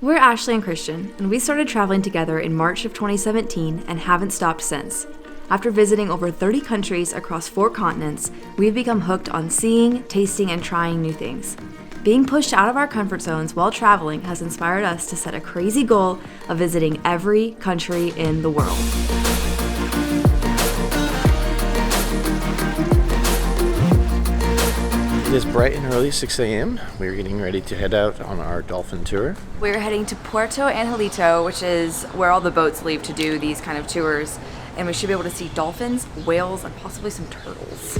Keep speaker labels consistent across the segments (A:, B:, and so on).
A: We're Ashley and Christian, and we started traveling together in March of 2017 and haven't stopped since. After visiting over 30 countries across 4 continents, we've become hooked on seeing, tasting, and trying new things. Being pushed out of our comfort zones while traveling has inspired us to set a crazy goal of visiting every country in the world.
B: It is bright and early, 6 a.m. We're getting ready to head out on our dolphin tour.
A: We're heading to Puerto Angelito, which is where all the boats leave to do these kind of tours, and we should be able to see dolphins, whales, and possibly some turtles.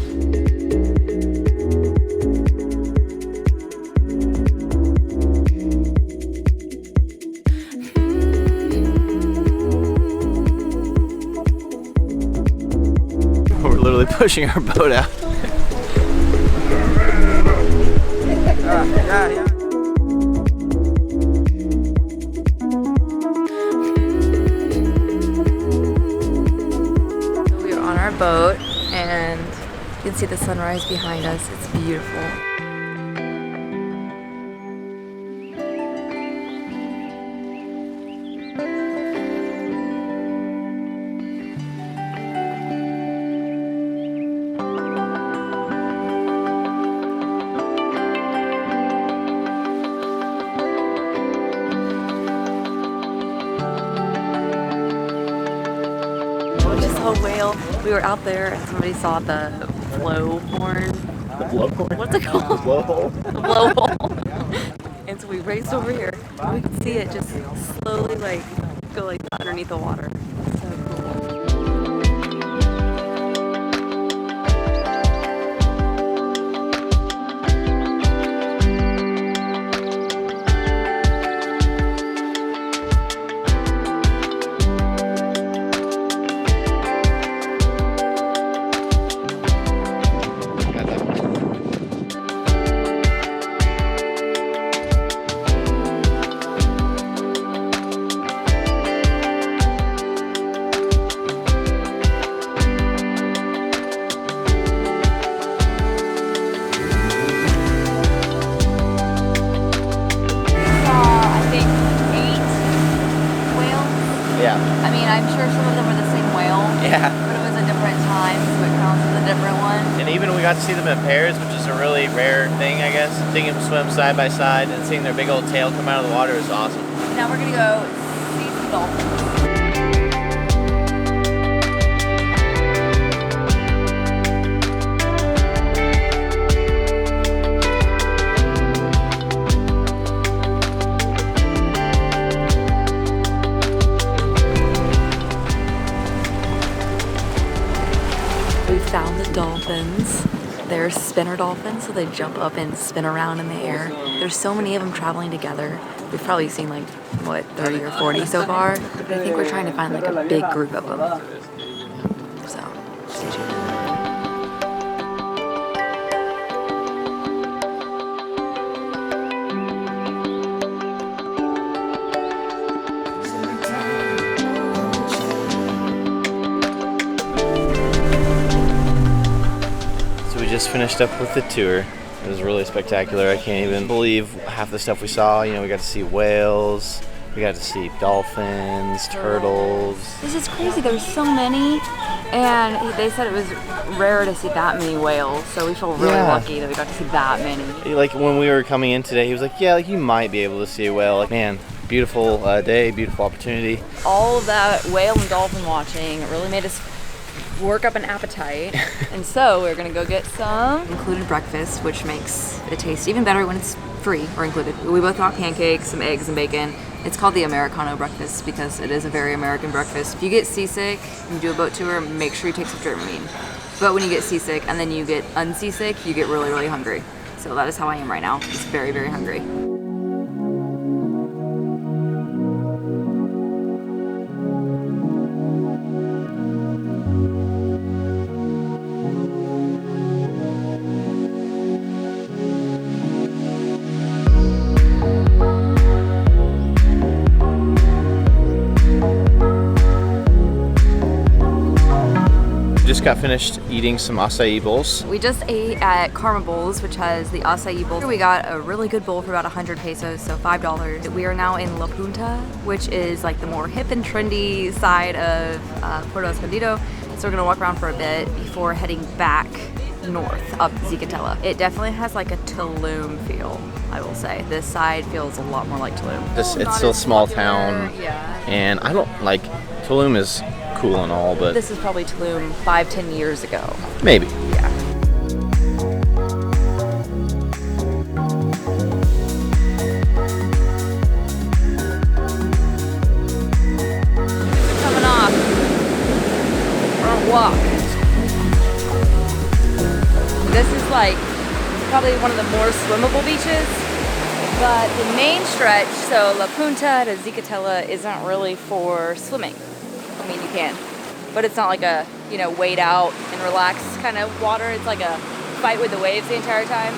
B: We're literally pushing our boat out. Yeah.
A: We're on our boat and you can see the sunrise behind us. It's beautiful. Whale. We were out there and somebody saw the blowhorn.
B: The blowhorn?
A: What's it called?
B: The blowhole.
A: The blowhole. And so we raced over here and we could see it just slowly go like that underneath the water. So cool. I mean, I'm sure some of them were the same whale.
B: Yeah.
A: But it was a different time, so it counts as a different one.
B: And even we got to see them in pairs, which is a really rare thing, I guess. Seeing them swim side by side and seeing their big old tail come out of the water is awesome.
A: Now we're gonna go see some dolphins. We found the dolphins. They're spinner dolphins, so they jump up and spin around in the air. There's so many of them traveling together. We've probably seen 30 or 40 so far. But I think we're trying to find a big group of them. So, stay tuned.
B: Just finished up with the tour. It was really spectacular. I can't even believe half the stuff we saw. You know, we got to see whales, we got to see dolphins, turtles.
A: This is crazy. There's so many, and they said it was rare to see that many whales. So we feel really lucky that we got to see that many.
B: Like when we were coming in today, he was like, "Yeah, you might be able to see a whale." Like, man, beautiful day, beautiful opportunity.
A: All of that whale and dolphin watching really made us work up an appetite. And so we're gonna go get some included breakfast, which makes it taste even better when it's free or included. We both got pancakes, some eggs, and bacon. It's called the Americano breakfast because it is a very American breakfast. If you get seasick and you do a boat tour, make sure you take some Dramamine. But when you get seasick and then you get unseasick, you get really, really hungry. So that is how I am right now. Just very, very hungry.
B: got finished eating some acai bowls.
A: We just ate at Karma Bowls, which has the acai bowl. We got a really good bowl for about 100 pesos, so $5. We are now in La Punta, which is like the more hip and trendy side of Puerto Escondido. So we're gonna walk around for a bit before heading back north up Zicatela. It definitely has like a Tulum feel, I will say. This side feels a lot more like Tulum.
B: It's still a small town,
A: yeah.
B: And I don't like, Tulum is cool and all, but
A: This is probably Tulum 5-10 years ago.
B: maybe.
A: Yeah. Coming off. We're on a walk. This is like probably one of the more swimmable beaches, but the main stretch, so La Punta to Zicatela, isn't really for swimming. I mean, you can, but it's not like a, you know, wade out and relax kind of water. It's like a fight with the waves the entire time.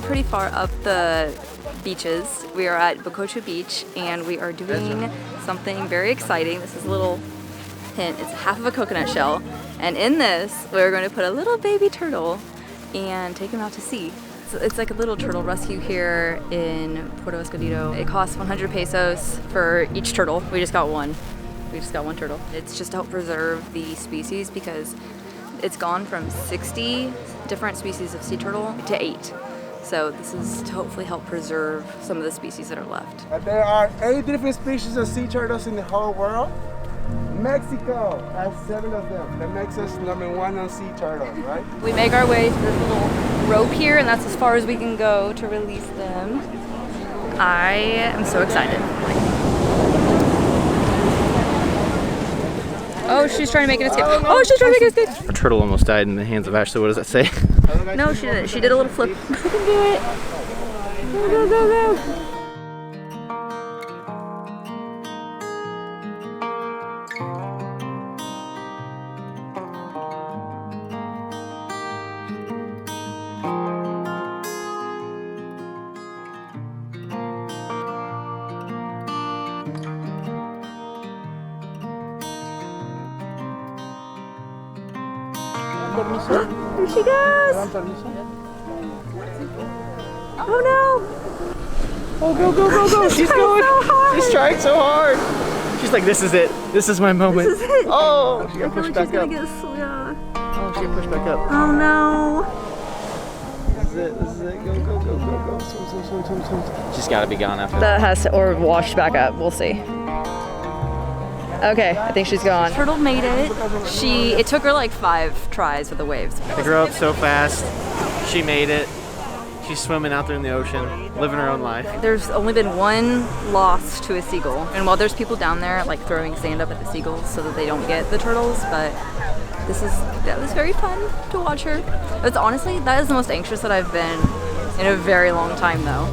A: Pretty far up the beaches. We are at Bacocho Beach and we are doing something very exciting. This is a little hint. It's half of a coconut shell, and in this we're going to put a little baby turtle and take him out to sea. So it's like a little turtle rescue here in Puerto Escondido. It costs 100 pesos for each turtle. We just got one. We just got one turtle. It's just to help preserve the species because it's gone from 60 different species of sea turtle to 8. So this is to hopefully help preserve some of the species that are left.
C: There are 8 different species of sea turtles in the whole world. Mexico has 7 of them. That makes us #1 on sea turtles, right?
A: We make our way to this little rope here, and that's as far as we can go to release them. I am so excited. Oh, she's trying to make it escape. Oh, she's trying to make it escape.
B: A turtle almost died in the hands of Ashley. What does that say?
A: No, she didn't. She did a little flip. You can do it. Go, go, go, go. There she goes! Oh no!
B: Oh, go, go, go, go! She's going!
A: So
B: She's trying so hard! She's like, this is it. This is my moment.
A: This is it.
B: Oh, she got
A: I feel
B: pushed
A: like she's
B: back up.
A: gonna get
B: Oh, she got pushed back up.
A: Oh no!
B: This is it. This is it. Go, go, go, go, go. Swim, swim, swim, swim, swim. She's gotta be gone after that.
A: That has to, or washed back up. We'll see. Okay, I think she's gone. Turtle made it. It took her like 5 tries with the waves.
B: They grow up so fast. She made it. She's swimming out there in the ocean, living her own life.
A: There's only been 1 loss to a seagull. And while there's people down there like throwing sand up at the seagulls so that they don't get the turtles, but that was very fun to watch her. It's honestly, that is the most anxious that I've been in a very long time though.